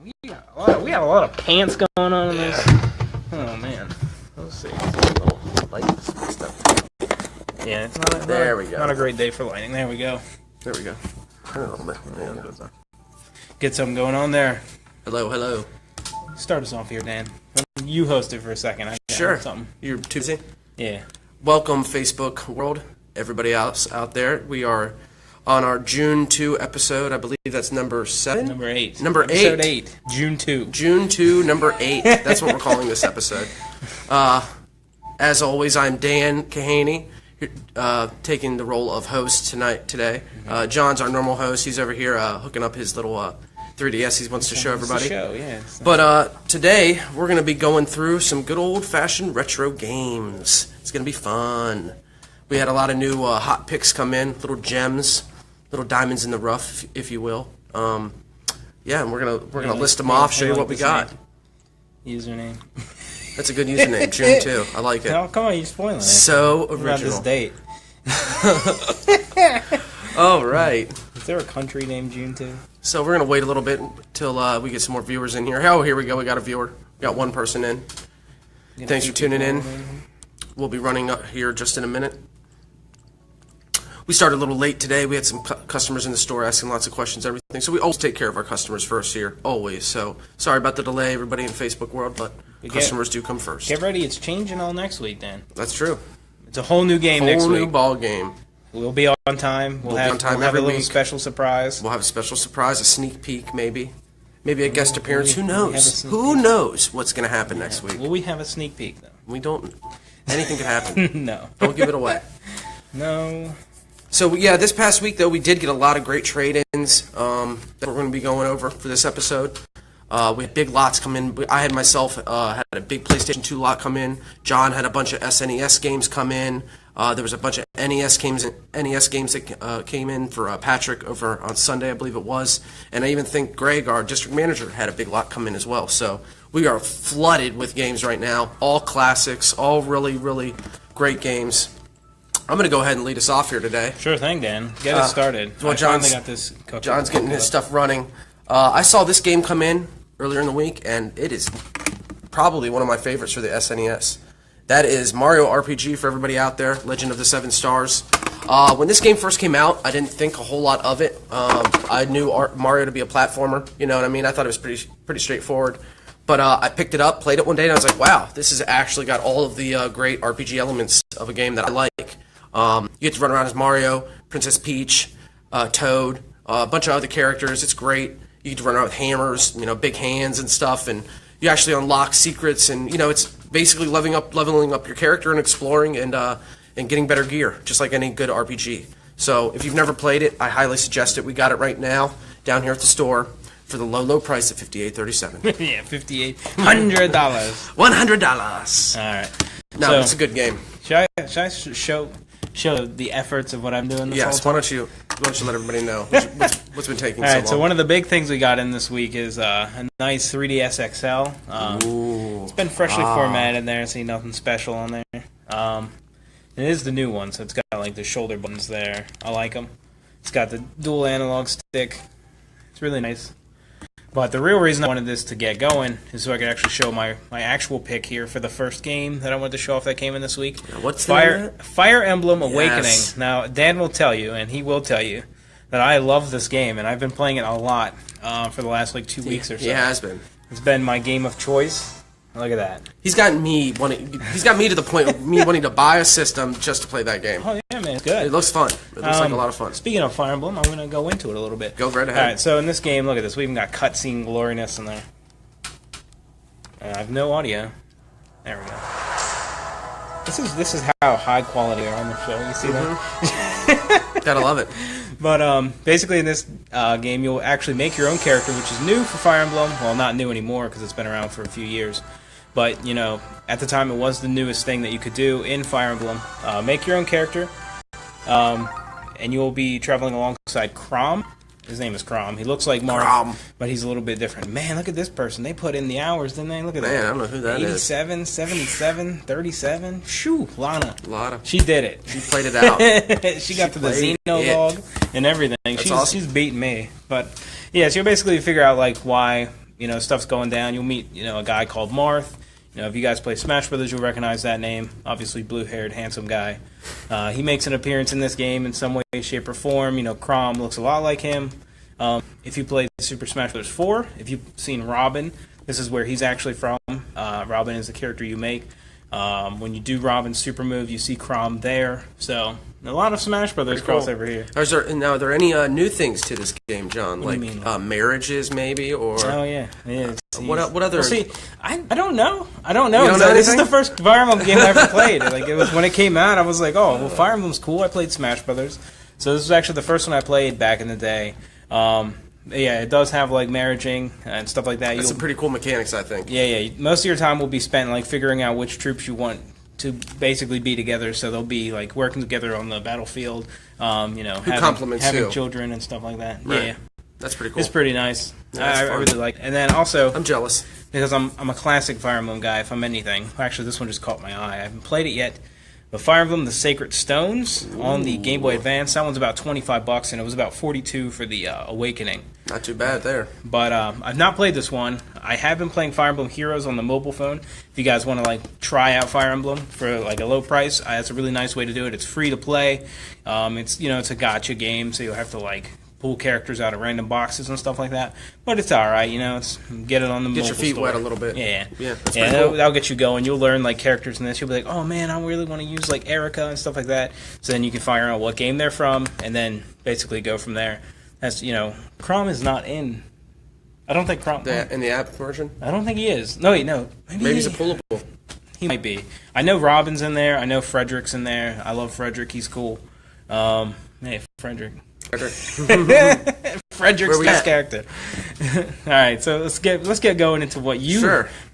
We have a lot of pants going on in this. Oh man. Let's see. Little lights and stuff. Yeah, it's not a great day for lighting. There we go. There we go. Turn it a little bit. There we go. Get something going on there. Hello. Start us off here, Dan. You host it for a second. Sure. Something. You're too busy? Yeah. Welcome, Facebook world. Everybody else out there. We are on our June 2 episode. I believe that's number 7? Number 8. Episode 8. June 2. June 2, number 8. That's what we're calling this episode. As always, I'm Dan Kahaney, taking the role of host today. John's our normal host. He's over here hooking up his little 3DS he wants to show everybody. But today, we're going to be going through some good old-fashioned retro games. It's going to be fun. We had a lot of new hot picks come in, little gems, little diamonds in the rough, if you will. Yeah, and we're gonna list them off, show you what we got. Username. That's a good username, June 2. I like it. Oh, come on, you're spoiling it. So original. About this date. All right. Is there a country named June 2? So we're gonna wait a little bit until we get some more viewers in here. Oh, here we go. We got a viewer. We got one person in. Thanks for tuning in. We'll be running up here just in a minute. We started a little late today. We had some customers in the store asking lots of questions, everything. So we always take care of our customers first here, always. So sorry about the delay, everybody in Facebook world, but customers do come first. Get ready. It's changing all next week, Dan. That's true. It's a whole new game next week. Whole new ball game. We'll be on time. We'll have a little special surprise. We'll have a special surprise, a sneak peek maybe. Maybe a guest appearance. Who knows? Who knows what's going to happen next week? Will we have a sneak peek, though? We don't. Anything could happen. No. Don't give it away. No. So, yeah, this past week, though, we did get a lot of great trade-ins that we're going to be going over for this episode. We had big lots come in. I had myself had a big PlayStation 2 lot come in. John had a bunch of SNES games come in. There was a bunch of NES games that came in for Patrick over on Sunday, I believe it was. And I even think Greg, our district manager, had a big lot come in as well. So we are flooded with games right now. All classics, all really, really great games. I'm going to go ahead and lead us off here today. Sure thing, Dan. Get it started. Well, John's getting his stuff running. I saw this game come in earlier in the week, and it is probably one of my favorites for the SNES. That is Mario RPG for everybody out there, Legend of the Seven Stars. When this game first came out, I didn't think a whole lot of it. I knew Mario to be a platformer, you know what I mean? I thought it was pretty straightforward. But I picked it up, played it one day, and I was like, wow, this has actually got all of the great RPG elements of a game that I like. You get to run around as Mario, Princess Peach, Toad, a bunch of other characters. It's great. You get to run around with hammers, big hands and stuff, and you actually unlock secrets, and it's basically leveling up your character and exploring and getting better gear, just like any good RPG. So if you've never played it, I highly suggest it. We got it right now down here at the store for the low price of $58.37. Yeah, $5,800. $100. All right. No, it's a good game. Should I show the efforts of what I'm doing this whole time? Why don't you let everybody know what's been taking so long. All right, so one of the big things we got in this week is a nice 3DS XL. It's been freshly formatted there, so nothing special on there. It is the new one, so it's got like the shoulder buttons there. I like them. It's got the dual analog stick. It's really nice. But the real reason I wanted this to get going is so I could actually show my actual pick here for the first game that I wanted to show off that came in this week. What's Fire Emblem Awakening. Yes. Now, Dan will tell you, and he will tell you, that I love this game, and I've been playing it a lot for the last 2 weeks or so. He has been. It's been my game of choice. Look at that. He's got me to the point of me wanting to buy a system just to play that game. Oh yeah, man, it's good. It looks fun. It looks like a lot of fun. Speaking of Fire Emblem, I'm going to go into it a little bit. Go right ahead. All right, so in this game, look at this. We even got cutscene gloriness in there. I have no audio. There we go. This is how high quality we are on the show. You see that? Gotta love it. But basically in this game, you'll actually make your own character, which is new for Fire Emblem. Well, not new anymore because it's been around for a few years. But, at the time it was the newest thing that you could do in Fire Emblem. Make your own character, and you'll be traveling alongside Chrom. His name is Chrom. He looks like Mario, but he's a little bit different. Man, look at this person. They put in the hours, didn't they? Look at that. Man, I don't know who that 87, 77, 37. Shoo, Lana. Lana. She did it. She played it out. she got to the Xenolog and everything. That's awesome. She's beating me. But, yeah, so you'll basically figure out, why stuff's going down, you'll meet, a guy called Marth. If you guys play Smash Brothers, you'll recognize that name. Obviously, blue-haired, handsome guy. He makes an appearance in this game in some way, shape, or form. Chrom looks a lot like him. If you played Super Smash Bros. 4, if you've seen Robin, this is where he's actually from. Robin is the character you make. When you do Robin's super move, you see Chrom there. So, a lot of Smash Brothers crossover here. Are there any new things to this game, John? Like marriages, maybe, or? Oh yeah, yeah. What other? Well, see, I don't know. I don't know. This is the first Fire Emblem game I ever played. Like it was when it came out, I was like, oh, well, Fire Emblem's cool. I played Smash Brothers, so this was actually the first one I played back in the day. Yeah, it does have like marriaging and stuff like that. That's some pretty cool mechanics, I think. Yeah. Most of your time will be spent like figuring out which troops you want to basically be together, so they'll be like working together on the battlefield. Having children and stuff like that. Right. Yeah, that's pretty cool. It's pretty nice. Yeah, I really like it. And then also, I'm jealous because I'm a classic Fire Emblem guy. If I'm anything, actually, this one just caught my eye. I haven't played it yet. But Fire Emblem: The Sacred Stones on the Game Boy Advance. That one's about $25, and it was about $42 for the Awakening. Not too bad there. But I've not played this one. I have been playing Fire Emblem Heroes on the mobile phone. If you guys want to try out Fire Emblem for a low price, that's a really nice way to do it. It's free to play. It's a gacha game, so you'll have to pull characters out of random boxes and stuff like that. But it's all right, It's get it on the mobile store. Get your feet wet a little bit. Yeah. That's pretty cool. That'll get you going. You'll learn characters in this. You'll be like, oh man, I really want to use Erica and stuff like that. So then you can figure out what game they're from, and then basically go from there. That's Chrom is not in. I don't think Chrom in the app version. I don't think he is. No, wait, no. Maybe he's a pullable. He might be. I know Robin's in there. I know Frederick's in there. I love Frederick. He's cool. Hey, Frederick. Frederick's best character. All right, so let's get going into what you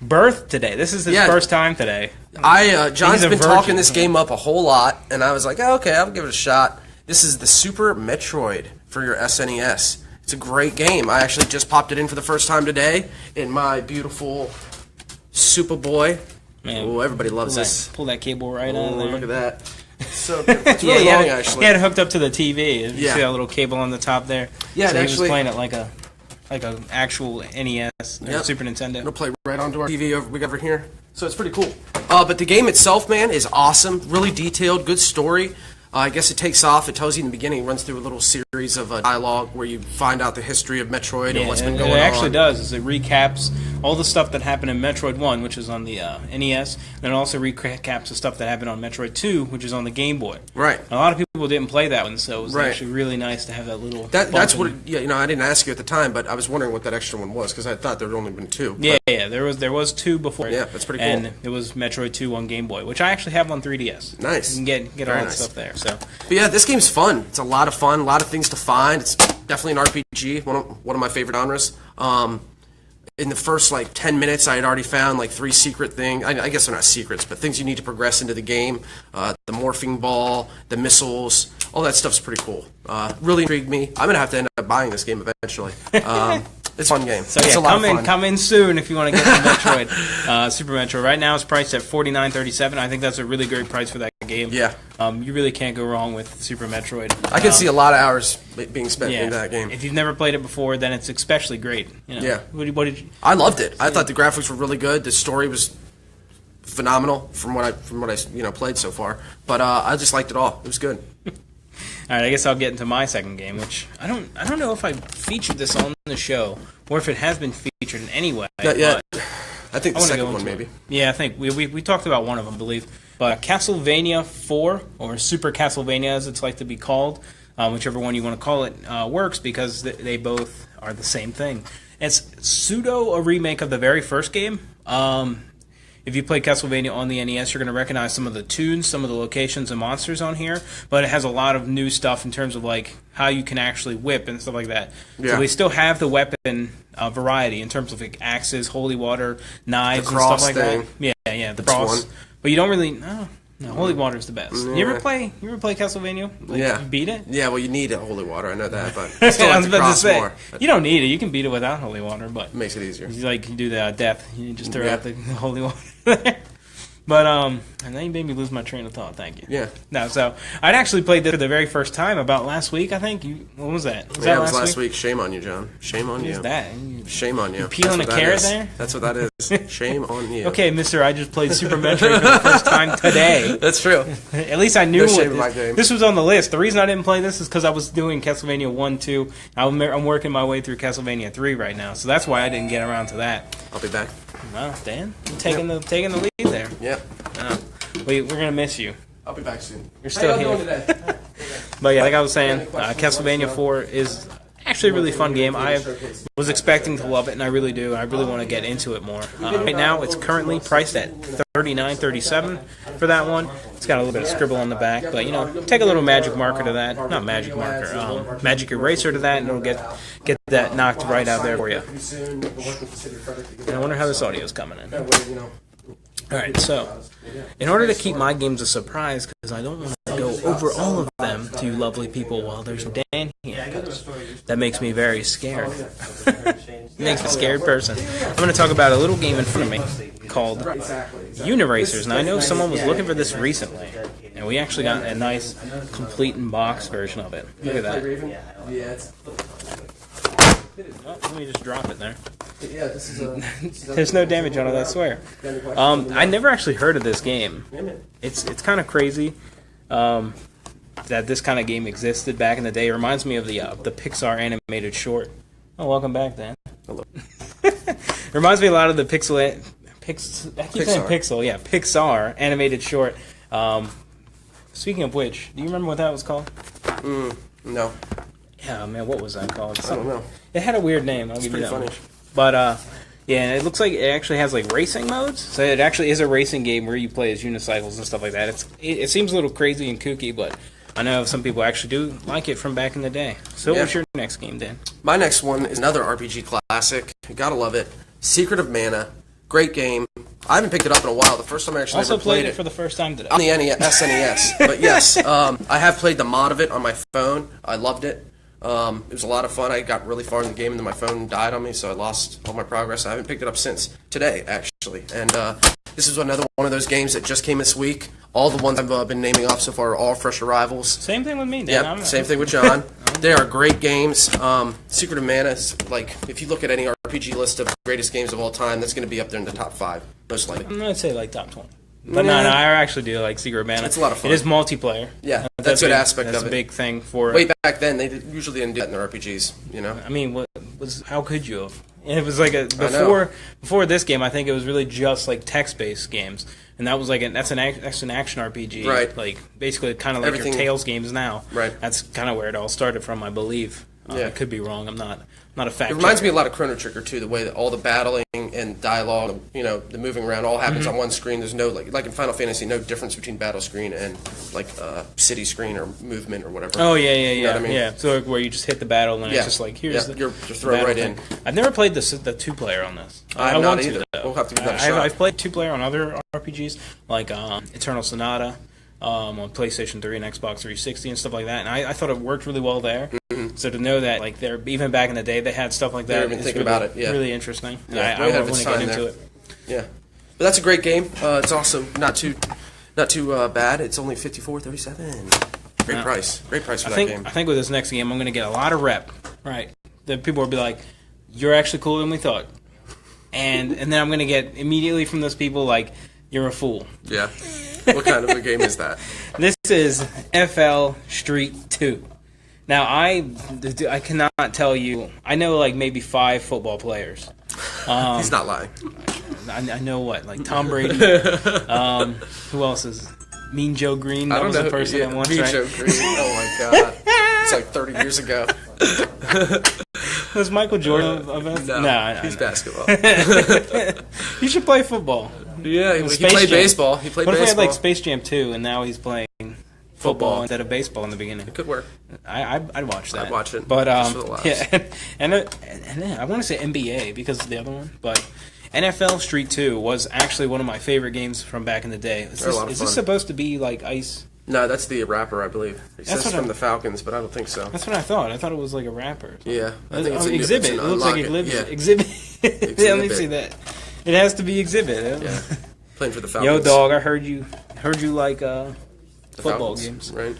birthed today. This is his first time today. John's been talking this game up a whole lot, and I was like, oh, okay, I'll give it a shot. This is the Super Metroid for your SNES. It's a great game. I actually just popped it in for the first time today in my beautiful Super Boy. Oh, everybody loves this. Pull that cable right out of there. Look at that. So it's really long, actually. He had it hooked up to the TV. You see that little cable on the top there? Yeah, so he was playing it like a actual NES or Super Nintendo. It'll play right onto our TV over here. So it's pretty cool. But the game itself, man, is awesome. Really detailed, good story. I guess it takes off. It tells you in the beginning. It runs through a little series of dialogue where you find out the history of Metroid and what's been going on. It actually does. Is it recaps all the stuff that happened in Metroid 1, which is on the NES, and it also recaps the stuff that happened on Metroid 2, which is on the Game Boy. Right. A lot of people didn't play that one, so it was actually really nice to have that little. That's what. I didn't ask you at the time, but I was wondering what that extra one was because I thought there had only been two. Yeah, there was two before. Yeah, that's pretty cool. And it was Metroid 2 on Game Boy, which I actually have on 3DS. Nice. You can get all that stuff there. So. But yeah, this game's fun. It's a lot of fun. A lot of things to find. It's definitely an RPG. One of my favorite genres. In the first 10 minutes, I had already found 3 secret things. I guess they're not secrets, but things you need to progress into the game. The morphing ball, the missiles, all that stuff's pretty cool. Really intrigued me. I'm gonna have to end up buying this game eventually. It's a fun game. So it's a lot of fun. Come in soon if you want to get the Metroid, Super Metroid. Right now it's priced at $49.37. I think that's a really great price for that game. Yeah. You really can't go wrong with Super Metroid. I can see a lot of hours being spent in that game. If you've never played it before, then it's especially great. Yeah. What did you? I loved it. I thought the graphics were really good. The story was phenomenal from what I played so far. But I just liked it all. It was good. All right, I guess I'll get into my second game, which I don't know if I featured this on the show or if it has been featured in any way. Yeah. I think the second one maybe. Yeah, I think we talked about one of them, I believe. But Castlevania 4, or Super Castlevania as it's like to be called, whichever one you want to call it, works because they both are the same thing. It's pseudo a remake of the very first game. If you played Castlevania on the NES, you're going to recognize some of the tunes, some of the locations and monsters on here, but it has a lot of new stuff in terms of how you can actually whip and stuff like that. Yeah. So we still have the weapon variety in terms of axes, holy water, knives, and stuff like that. Yeah, the cross. But you don't really. No, holy water is the best. Yeah. You ever play Castlevania? Yeah. You beat it? Yeah, well, you need holy water. I know that, but I still like the cross more. You don't need it. You can beat it without holy water, but it makes it easier. You do the death. You just throw out the holy water. But and then you made me lose my train of thought. Thank you. Yeah. No, so I'd actually played this for the very first time about last week. I think. When was that? Was that last week? Shame on you, John. Shame on you. What is that? Shame on you. You peeling a carrot there? That's what that is. Shame on you. Okay, Mister. I just played Super Metroid for the first time today. That's true. At least I knew this was on the list. The reason I didn't play this is because I was doing Castlevania 1, 2. I'm working my way through Castlevania 3 right now, so that's why I didn't get around to that. I'll be back. Well, Dan, you're taking the lead there. Yep. We're gonna miss you. I'll be back soon. You're still here. Today? But yeah, like I was saying, Castlevania 4 is actually a really fun game. I was expecting to love it, and I really do. I really want to get into it more. Right now, it's currently priced at $39.37 for that one. It's got a little bit of scribble on the back, but you know, take a little magic marker to that. Not magic marker, magic eraser to that, and it'll get that knocked right out there for you. And I wonder how this audio is coming in. Alright, so, in order to keep my games a surprise, because I don't want to go over all of them to you lovely people while there's Dan here, that makes me very scared. Makes me a scared person. I'm going to talk about a little game in front of me called Uniracers. And I know someone was looking for this recently, and we actually got a nice, complete in-box version of it. Look at that. Oh, let me just drop it there. Yeah, this is There's no damage on it, I swear. I never actually heard of this game. It's kind of crazy that this kind of game existed back in the day. It reminds me of the Pixar animated short. Oh, welcome back, Dan. Hello. It reminds me a lot of the Pixar. Yeah, Pixar animated short. Speaking of which, do you remember what that was called? No. Yeah, man, what was that called? I don't know. It had a weird name. I'll give you that funny. one. But yeah, it looks like it actually has like racing modes. So it actually is a racing game where you play as unicycles and stuff like that. It seems a little crazy and kooky, but I know some people actually do like it from back in the day. So what's your next game, Dan? My next one is another RPG classic. You gotta love it. Secret of Mana. Great game. I haven't picked it up in a while. The first time I actually also ever played it for the first time today. On the SNES. But yes, I have played the mod of it on my phone. I loved it. It was a lot of fun. I got really far in the game and then my phone died on me, so I lost all my progress. I haven't picked it up since today, actually. And this is another one of those games that just came this week. All the ones I've been naming off so far are all fresh arrivals. Same thing with me, Dan. Yep, same thing with John. They are great games. Secret of Mana is, like, if you look at any RPG list of greatest games of all time, that's going to be up there in the top 5, most likely. I'm going to say like top 20. But no, I actually do like Secret of Mana. It's a lot of fun. It is multiplayer. Yeah, that's a good aspect of it. That's a big thing for Way back then, they usually didn't do that in their RPGs, you know? I mean, how could you have? And it was like before this game, I think it was really just like text-based games. And that was like that's an action RPG. Right. Like basically kind of like your Tales games now. Right. That's kind of where it all started from, I believe. I could be wrong. I'm not a fact. It reminds me a lot of Chrono Trigger too. The way that all the battling and dialogue, you know, the moving around, all happens on one screen. There's no like in Final Fantasy, no difference between battle screen and like city screen or movement or whatever. Oh yeah, You know what I mean? yeah. So where you just hit the battle and it's just like here's you're thrown right in. I've never played the 2-player on this. I want either. to though. We'll have to give that a shot. I've played 2-player on other RPGs like Eternal Sonata. On PlayStation 3 and Xbox 360 and stuff like that, and I thought it worked really well there. So to know that, like, they're even back in the day, they had stuff like that. Even thinking about it, really interesting. Yeah, I want to get into it. Yeah, but that's a great game. It's also not too bad. It's only $54.37. Great price. Great price for that game. I think with this next game, I'm going to get a lot of rep. Right, the people will be like, "You're actually cooler than we thought," and then I'm going to get immediately from those people like, "You're a fool." Yeah. What kind of a game is that? This is FL Street 2. Now, I cannot tell you. I know like maybe 5 football players. He's not lying. I know what, like Tom Brady. Who else is Mean Joe Green? That was the person that once, Mean right? Joe Green. Oh my God, it's like 30 years ago. Was Michael Jordan of it? No, he's basketball. You should play football. Yeah, he played baseball. He played what baseball. if we had like Space Jam 2 and now he's playing football instead of baseball in the beginning? It could work. I'd watch that. I'd watch it. But just for the laughs. yeah, and I want to say NBA because of the other one, but NFL Street 2 was actually one of my favorite games from back in the day. Is this supposed to be like ice? No, that's the rapper, I believe. It says from the Falcons, but I don't think so. That's what I thought. I thought it was like a rapper. Yeah, I think it's Exhibit. It looks like Exhibit. Let me see that. It has to be Exhibit. Yeah. Playing for the Falcons. Yo, dog, I heard you like football Falcons, games. right?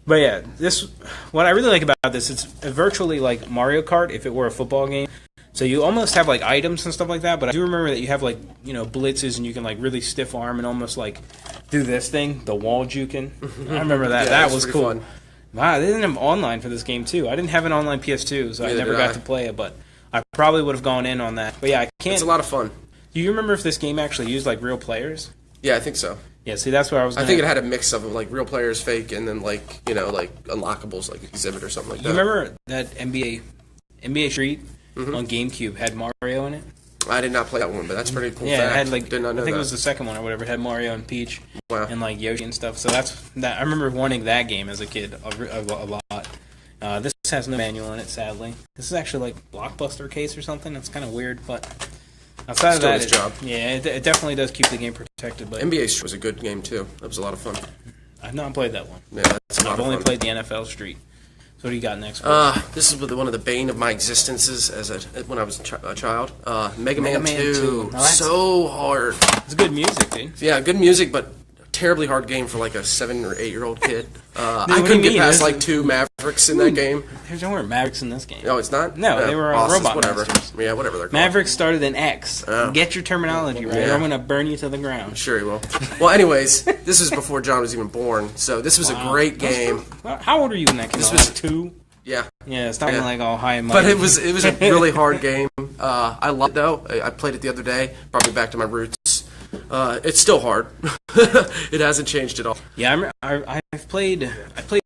But yeah, what I really like about this, it's virtually like Mario Kart if it were a football game. So you almost have like items and stuff like that, but I do remember that you have like, blitzes and you can like really stiff arm and almost like do this thing, the wall juking. I remember that. Yeah, that was cool. Fun. Wow, they didn't have online for this game too. I didn't have an online PS2, so I never got to play it, but I probably would have gone in on that. But yeah, I can't. It's a lot of fun. Do you remember if this game actually used like real players? Yeah, I think so. Yeah, see, that's where I was. I think it had a mix of like real players, fake, and then like unlockables, like Exhibit or something like that. You remember that NBA Street on GameCube had Mario in it? I did not play that one, but that's pretty cool. Yeah, fact. it had like did not know I think that. it was the second one or whatever. It had Mario and Peach, and like Yoshi and stuff. So that. I remember wanting that game as a kid a lot. This has no manual in it, sadly. This is actually like Blockbuster case or something. It's kind of weird, but outside of that, it definitely does keep the game protected. But NBA Street was a good game too. That was a lot of fun. I've not played that one. Yeah, that's a lot of fun. I've only played the NFL Street. So what do you got next? This is one of the bane of my existences when I was a child. Mega Man 2. So hard. It's good music, dude. Yeah, good music, but terribly hard game for like a 7 or 8 year old kid. I couldn't get past like 2 Mavericks in that game. There weren't Mavericks in this game. No, it's not? No, they were robot whatever. monsters. Yeah, whatever they're called. Mavericks started in X. Get your terminology right, or I'm going to burn you to the ground. Sure he will. Well, anyways, this is before John was even born, so this was a great game. How old are you when that came out? Like 2? Yeah. Yeah, it's not like all high and mighty. But it was a really hard game. I loved it, though. I played it the other day, brought me back to my roots. It's still hard. It hasn't changed at all. Yeah, I've played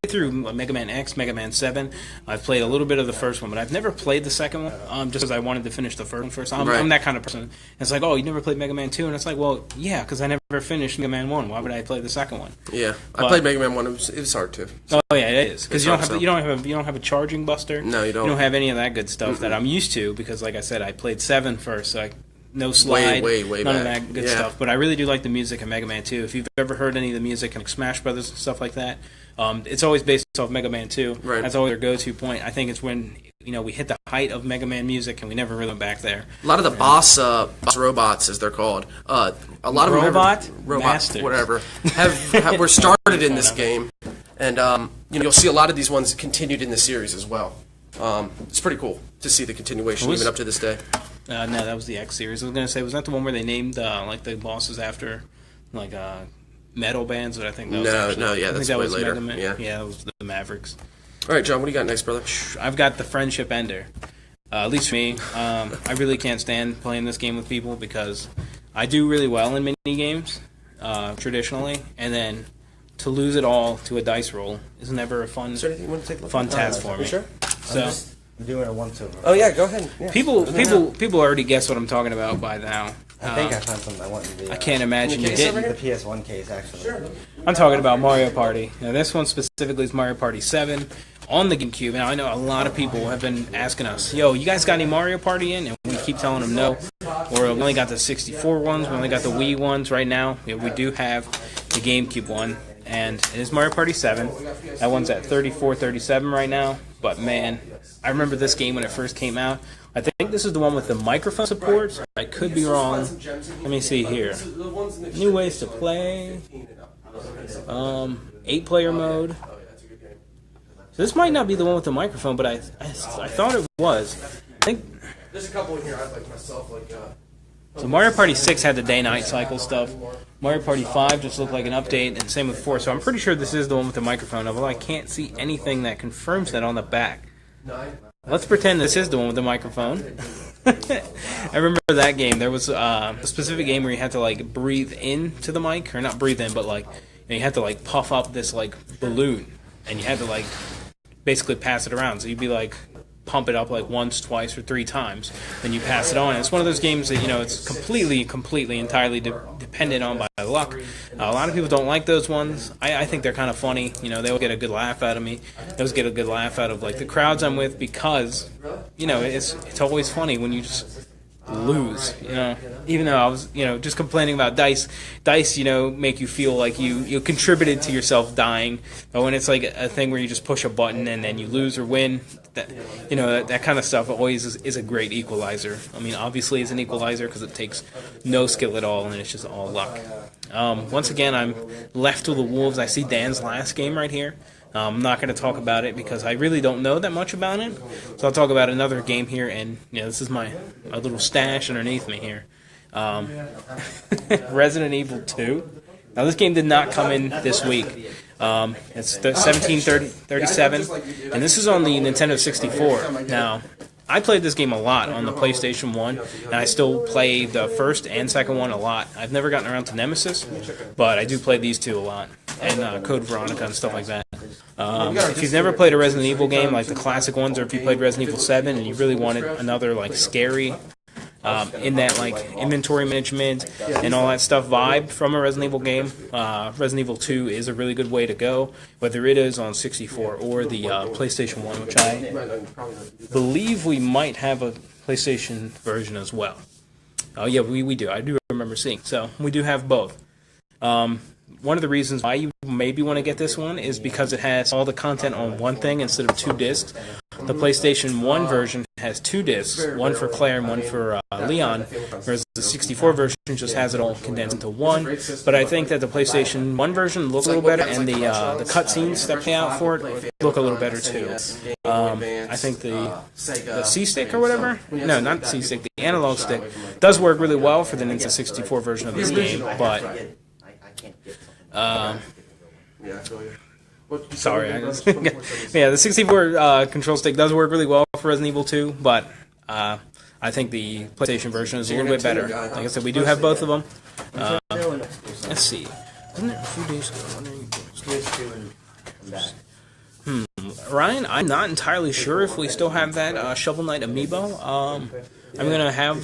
through Mega Man X, Mega Man 7. I've played a little bit of the first one, but I've never played the second one, just because I wanted to finish the first one first. I'm that kind of person. And it's like, oh, you never played Mega Man 2? And it's like, well, yeah, because I never finished Mega Man 1. Why would I play the second one? Yeah, I played Mega Man 1. It was hard, too. Oh, yeah, it is. Because you don't have a charging buster. No, you don't. You don't have any of that good stuff that I'm used to, because, like I said, I played 7 first, so no slide, way none back. of that good stuff. But I really do like the music in Mega Man 2. If you've ever heard any of the music in like Smash Brothers and stuff like that, it's always based off Mega Man 2. Right. That's always their go-to point. I think it's when we hit the height of Mega Man music and we never really went back there. A lot of the boss robots, as they're called, a lot of robot masters, whatever, were started in this game, and you'll see a lot of these ones continued in the series as well. It's pretty cool to see the continuation even up to this day. No, that was the X series. I was going to say, was that the one where they named like the bosses after like metal bands? But I think that was that's way later. Yeah, it was the Mavericks. All right, John, what do you got next, brother? I've got the Friendship Ender. At least for me, I really can't stand playing this game with people because I do really well in mini games traditionally, and then to lose it all to a dice roll is never a fun task for me. Sure. So. I'm doing a once-over. Oh, yeah, go ahead. Yeah. People already guess what I'm talking about by now. I think I found something I want in the... I can't imagine you didn't. The PS1 case, actually. Sure. I'm talking about Mario Party. Now, this one specifically is Mario Party 7 on the GameCube. And I know a lot of people have been asking us, yo, you guys got any Mario Party in? And we keep telling them no. Or we only got the 64 ones. We only got the Wii ones right now. Yeah, we do have the GameCube one. And it is Mario Party 7. That one's at 34.37 right now. But, man, I remember this game when it first came out. I think this is the one with the microphone support. I could be wrong. Let me see here. New ways to play. 8-player mode. So this might not be the one with the microphone, but I thought it was. I think there's a couple in here I like myself, so Mario Party 6 had the day-night cycle stuff. Mario Party 5 just looked like an update, and same with 4. So I'm pretty sure this is the one with the microphone, although I can't see anything that confirms that on the back. Let's pretend this is the one with the microphone. I remember that game. There was a specific game where you had to like breathe into the mic, or not breathe in, but like you had to like puff up this like balloon, and you had to like basically pass it around. So you'd be like pump it up like once, twice, or 3 times, then you pass it on. And it's one of those games that it's completely, entirely dependent on by luck. A lot of people don't like those ones. I think they're kind of funny. They'll get a good laugh out of me. They'll get a good laugh out of like the crowds I'm with because, it's always funny when you just lose, you know. Even though I was, you know, just complaining about dice, you know, make you feel like you contributed to yourself dying. But when it's like a thing where you just push a button and then you lose or win, that, you know, that kind of stuff always is a great equalizer. I mean, obviously it's an equalizer because it takes no skill at all and it's just all luck. Once again, I'm left with the Wolves. I see Dan's last game right here. I'm not going to talk about it because I really don't know that much about it. So I'll talk about another game here, and you know, this is my little stash underneath me here. Resident Evil 2. Now this game did not come in this week. It's 1737, and this is on the Nintendo 64. Now, I played this game a lot on the PlayStation 1, and I still play the first and second one a lot. I've never gotten around to Nemesis, but I do play these two a lot, and Code Veronica and stuff like that. If you've never played a Resident Evil game, like the classic ones, or if you played Resident Evil 7 and you really wanted another like scary, in that like inventory management and all that stuff vibe from a Resident Evil game, Resident Evil 2 is a really good way to go, whether it is on 64 or the PlayStation 1, which I believe we might have a PlayStation version as well. Oh yeah, we do. I do remember seeing. So we do have both. One of the reasons why you maybe want to get this one is because it has all the content on one thing instead of 2 discs. The PlayStation 1 version has 2 discs, one for Claire and one for Leon, whereas the 64 version just has it all condensed into one. But I think that the PlayStation 1 version looks a little better, and the cutscenes that play out for it look a little better too. I think the C-Stick or whatever? No, not the C-Stick, the analog stick does work really well for the Nintendo 64 version of this game, but... sorry, yeah, the 64 control stick does work really well for Resident Evil 2, but I think the PlayStation version is a little bit better. Like I said, we do have both of them. Let's see. Wasn't it a few days ago? Ryan, I'm not entirely sure if we still have that Shovel Knight amiibo. I'm going to have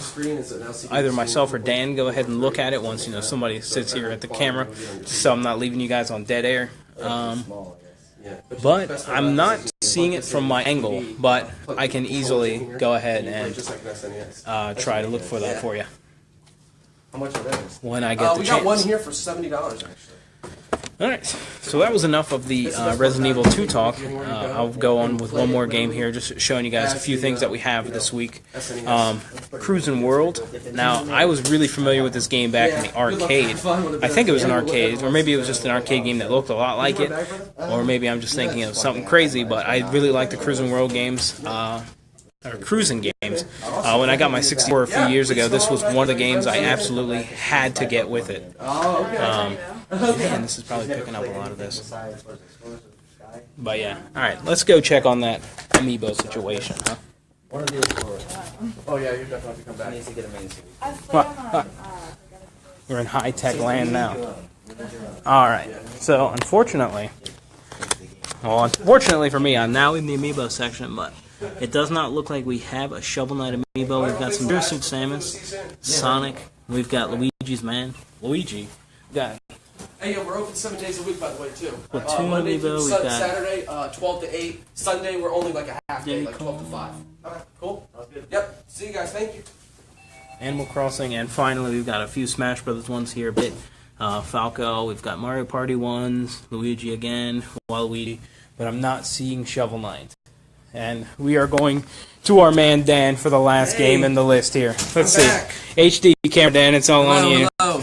either myself or Dan go ahead and look at it once, you know, somebody sits here at the camera, just so I'm not leaving you guys on dead air. But I'm not seeing it from my angle, but I can easily go ahead and try to look for that for you. How much are those? When I get the chance. We got one here for $70, actually. Alright, so that was enough of the Resident Evil 2 talk. I'll go on with one more game here, just showing you guys a few things that we have this week. Cruisin' World. Now, I was really familiar with this game back in the arcade. I think it was an arcade, or maybe it was just an arcade game that looked a lot like it, or maybe I'm just thinking of something crazy, but I really like the Cruisin' World games. Or cruising games. When I got my 64 a few years ago, this was one of the games I absolutely had to get with it. Man, this is probably picking up a lot of this. But yeah, alright, let's go check on that amiibo situation, huh? One of the explorers. Oh yeah, you definitely have to come back. Needs to get a main series. We're in high-tech land now. Alright, so unfortunately for me, I'm now in the amiibo section, but it does not look like we have a Shovel Knight amiibo. We've got some Suit Samus, Sonic, we've got Luigi's Man. Luigi. We've got... Hey, yeah, we're open 7 days a week, by the way, too. Platoon Monday amiibo, through we've got... Saturday, 12 to 8. Sunday, we're only like a half day, like 12 to 5. Okay, cool. Yep, see you guys, thank you. Animal Crossing, and finally we've got a few Smash Brothers ones here, but Falco, we've got Mario Party ones, Luigi again, Waluigi, but I'm not seeing Shovel Knight. And we are going to our man Dan for the last game in the list here. Let's see. HD camera, Dan, it's all on you. Hello.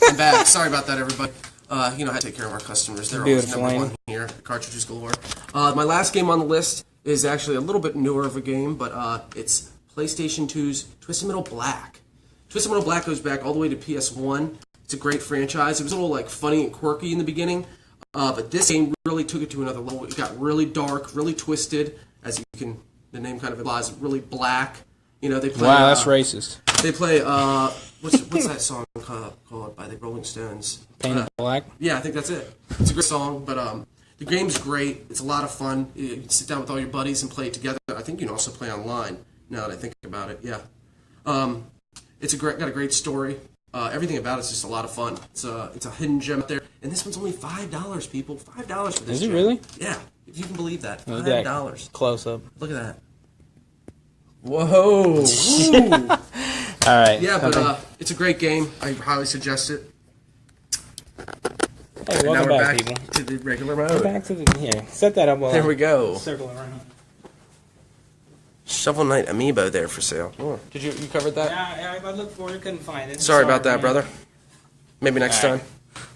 I'm back. Sorry about that, everybody. You know how to take care of our customers. They're always number one here at Cartridges Galore. My last game on the list is actually a little bit newer of a game, but it's PlayStation 2's Twisted Metal Black. Twisted Metal Black goes back all the way to PS1. It's a great franchise. It was a little like funny and quirky in the beginning, but this game really took it to another level. It got really dark, really twisted. As you can, the name kind of implies, really black. You know, they play. Wow, that's racist. They play. What's that song called by the Rolling Stones? Painted Black. Yeah, I think that's it. It's a great song, but the game's great. It's a lot of fun. You can sit down with all your buddies and play it together. I think you can also play online. Now that I think about it, yeah. It's got a great story. Everything about it's just a lot of fun. It's a hidden gem out there, and this one's only $5, people. $5 for this. Is it gem. really? Yeah. If you can believe that, $5. Close up. Look at that. Whoa! All right. Yeah, but it's a great game. I highly suggest it. Hey, And now welcome we're back, back people. to the regular We're mode. back to the here. Set that up. While There we go. Circle around. Shovel Knight amiibo there for sale. Oh, did you covered that? Yeah, I looked for it, couldn't find it. Sorry about that, man. brother. Maybe next All right. time.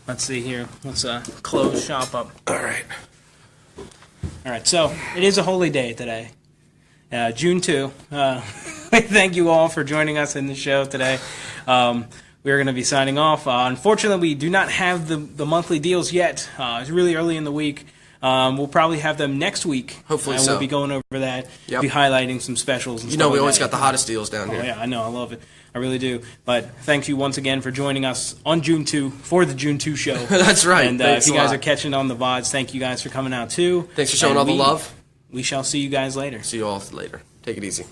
Let's see here. Let's close shop up. All right. All right. So it is a holy day today, June 2. Thank you all for joining us in the show today. We're going to be signing off. Unfortunately, we do not have the monthly deals yet. It's really early in the week. We'll probably have them next week. Hopefully and so. We'll be going over that. Yep. Be highlighting some specials. And You know stuff we like always that. got the hottest deals down Oh, here. yeah, I know. I love it. I really do. But thank you once again for joining us on June 2 for the June 2 show. That's right. And Thanks if you a guys lot. are catching on the VODs, thank you guys for coming out too. Thanks for showing And all the love. We shall see you guys later. See you all later. Take it easy.